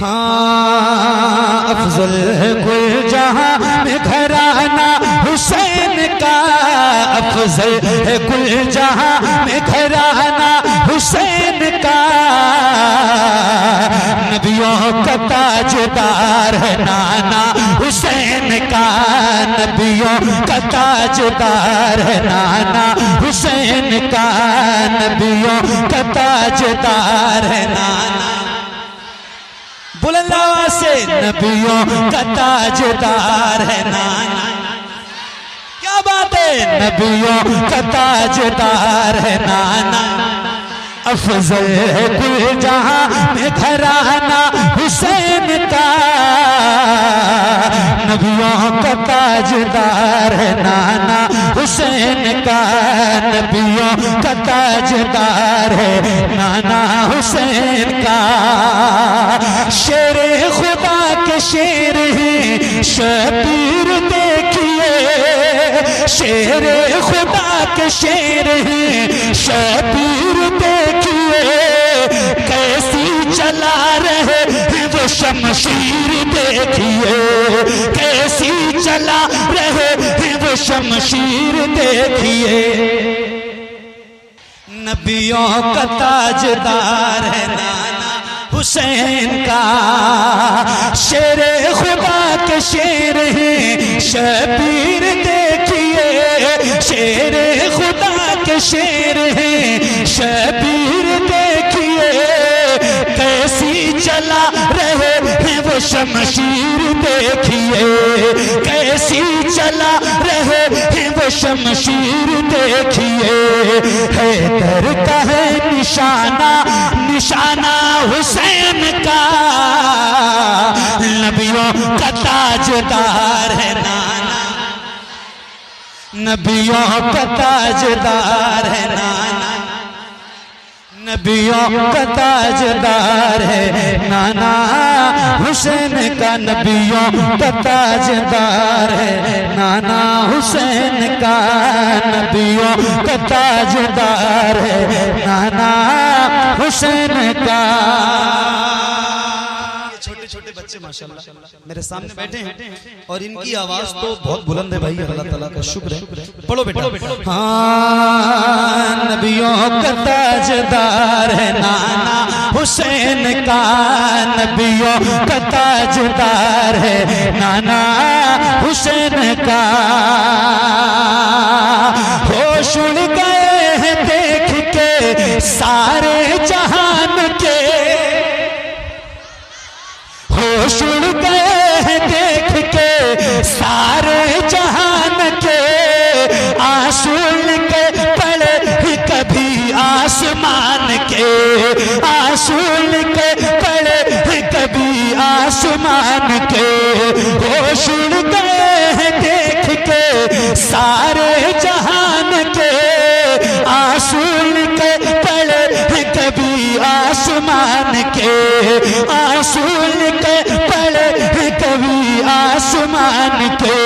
हाँ अफजल है कुल जहां में घराना हुसैन का, अफजल है कुल जहां में घराना हुसैन का। नबियों का ताजदार है नाना हुसैन का, नबियों का ताजदार है नाना हुसैन का, नबियों का ताजदार है नाना। बुलंद आवाज से नबियों का ताजदार है नाना। क्या बात है, नबियों का ताजदार है नाना। अफजल है कुल जहां में घराना हुसैन का, नबियों का ताजदार है नाना हुसैन का, नबियों का ताजदार है नाना हुसैन का। शेरे खुदा के शेर हैं शबीर देखिए, शेरे खुदा के शेर हैं शबीर देखिए, कैसी चला रहे हैं वो शमशीर देखिए, कैसी चला रहे हैं वो शमशीर देखिए। नबियों का ताजदार है नाना हुसैन का, शेरे खुदा के शेर हैं शबीर देखिए, शेरे खुदा के शेर हैं शबीर देखिए, कैसी चला रहे हैं वो शमशीर देखिए, कैसी चला रहे हैं वो शमशीर देखिए। हैदर का है निशाना, निशाना हुसैन का, नबियों का ताजदार है नाना, नबियों का ताजदार है नाना, नबियों का ताजदार है नाना हुसैन का, नबियों का ताजदार है नाना हुसैन का, नबियों का ताजदार है नाना हुसैन का। छोटे छोटे बच्चे माशाल्लाह मेरे सामने बैठे हैं और इनकी आवाज तो बहुत बुलंद है भाई, अल्लाह ताला का शुक्र है। पढ़ो बेटा। हाँ नबियों का ताजदार है नाना हुसैन का, नबियों का ताजदार है नाना हुसैन का। होश उड़ गए हैं देख के सारे जहान के, होश उड़ गए हैं देख के सारे जहान के, आंसू के पड़े ही कभी आसमान के, आंसू के पड़े ही कभी आसमान के। होश उड़ गए हैं देख के सारे जहान के, आंसू के पड़े ही कभी आसमान के, आंसू के पड़े ही कभी आसमान के।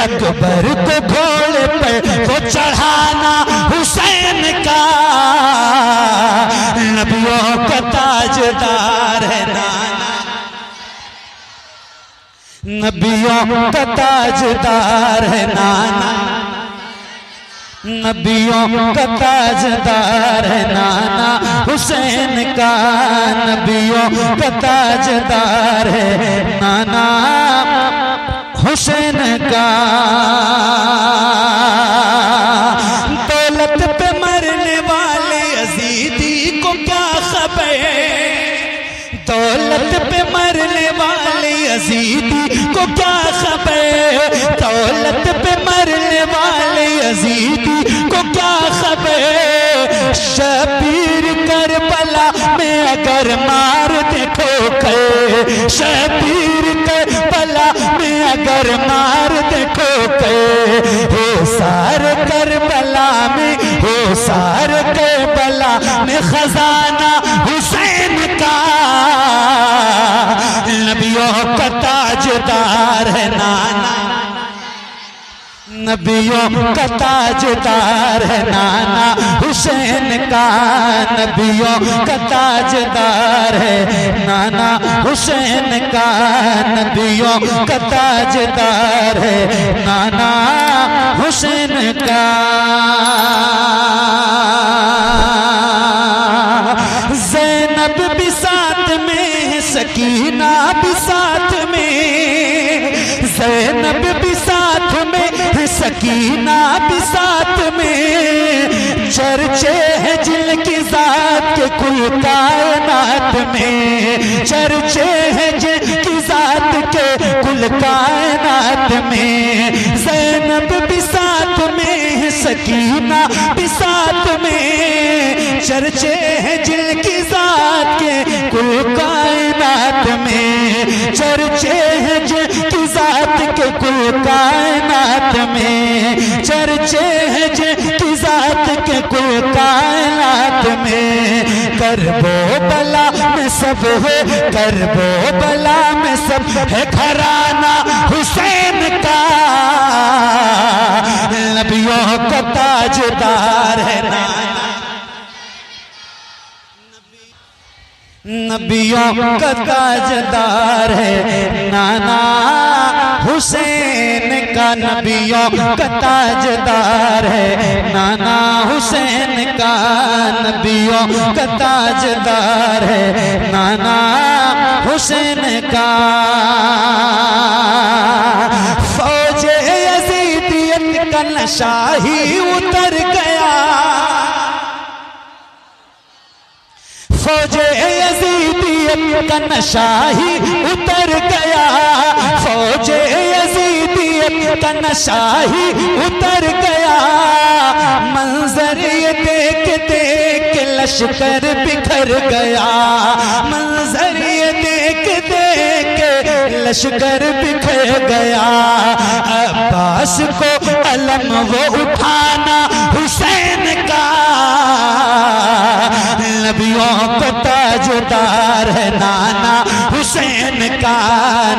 अकबर को घोड़े पर वो चढ़ाना हुसैन का, नबियों का ताजदार है नाना, नबियों का ताजदार है नाना, नबियों का ताजदार है नाना हुसैन का, नबियों का ताजदार है नाना हुसैन का। दौलत पे मरने वाले यजीदी को क्या खबर, दौलत पे मरने वाले यजीदी को क्या खबर, दौलत पे मरने वाले यजीदी को क्या खबर। शबीर करबला में अगर मार देखो के, शबीर करबला में अगर मार देखो के, हो सार करबला में, हो सार करबला में खजाना हुसैन का, नबियों का ताजदार है नाना, नबियों का ताजदार है नाना हुसैन का, नबियों का ताजदार है नाना हुसैन का, नबियों का ताजदार है नाना हुसैन का। ज़ैनब भी साथ में, सकीना भी साथ में, ज़ैनब भी साथ में, सकीना भी साथ में, चर्चे हैं जिनकी ज़ात के कुल कायनात में, चर्चे हैं जिनकी ज़ात के कुल कायनात में। ज़ैनब भी साथ में, सकीना भी साथ में, चर्चे हैं जिनकी ज़ात के कुल कायनात में, चर्चे हैं जिनकी ज़ात के कुल कायनात में, चर्चे हैं जिनकी ज़ात के कुल कायनात में। करबो बला में सब है, करबो बला में सब है घराना हुसैन का, नबियों का ताजदार है नाना, नबियों का ताजदार है नाना हुसैन का, नबियों का ताजदार है नाना हुसैन का, नबियों का ताजदार है नाना हुसैन का। फौजे यजीदियत का नशा ही उतर गया, फौजे यजीदियत का नशा ही उतर गया, फौजे यजीदियत का नशा ही उतर गया। मंजर ये देख देख लश्कर बिखर गया, मंजर ये देख देख लश्कर बिखर गया। अब्बास को अलम वो उठाना हुसैन का, नबियों का ताजदार है नाना हुसैन का,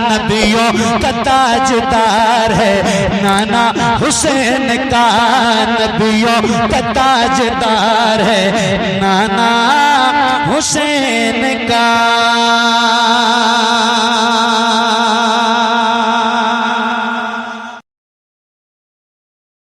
नबियों का ताजदार है नाना हुसैन का, नबियों का ताजदार है नाना हुसैन का।